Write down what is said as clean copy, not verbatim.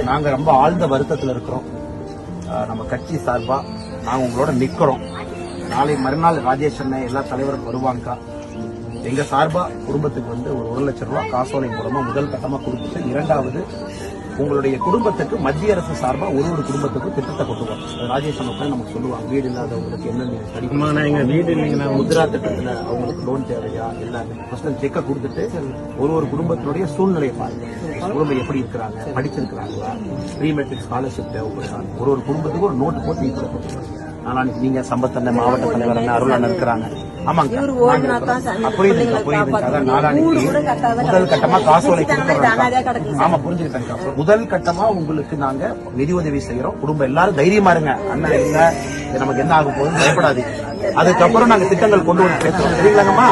நாங்க ரொம்ப ஆழ்ந்த வருத்தத்தில் இருக்கிறோம். நம்ம கட்சி சார்பா நாங்க உங்களோட நிக்கிறோம். நாளை மறுநாள் ராஜேஷ் அண்ணன் எல்லா தலைவரும் வருவாங்க. எங்க சார்பா குடும்பத்துக்கு வந்து ஒரு 1 லட்சம் ரூபாய் காசோலை மூலமா முதல் கட்டமா கொடுத்துட்டு, இரண்டாவது உங்களுடைய குடும்பத்துக்கு மத்திய அரசு சார்பா ஒரு குடும்பத்துக்கும் திட்டத்தை கொண்டு வரும். ராஜேஷ் அண்ணன் நமக்கு சொல்லுவாங்க, வீடு இல்லாதவங்களுக்கு என்னென்ன வீடு இல்லைங்கன்னா முத்ரா திட்டத்துல அவங்களுக்கு லோன் தேவையா எல்லாமே ஃபர்ஸ்ட் செக்கை கொடுத்துட்டு ஒரு குடும்பத்தினுடைய சூழ்நிலையை பாருங்க. குடும்பம் எப்படி இருக்கிறாங்க, படிச்சிருக்கிறாங்களா, ப்ரீ மெட்ரிக் ஸ்காலர்ஷிப் தேவைப்படுறாங்க, ஒரு குடும்பத்துக்கு ஒரு நோட்டு போட்டு கொடுத்துருக்காங்க. நாளைக்கு நீங்க சம்பத்தண்ண மாவட்ட தலைவர் அண்ணன் அருள் அண்ணன் இருக்கிறாங்க. ஆமாங்க, புரியுதுங்க. நாளானிக்கு முதல் கட்டமா காசோலை கொடுத்துறோம். ஆமா, புரிஞ்சுக்கிட்டாங்க. முதல் கட்டமா உங்களுக்கு நாங்க நிதி உதவி செய்யறோம். குடும்பம் எல்லாரும் தைரியமா இருங்க. அண்ணன் இல்ல நமக்கு என்ன ஆகும் போகுதுன்னு பயப்படாதீங்க. அதுக்கப்புறம் நாங்க திட்டங்கள் கொண்டு வந்து பேசுறோம். சரிங்களாங்கம்மா?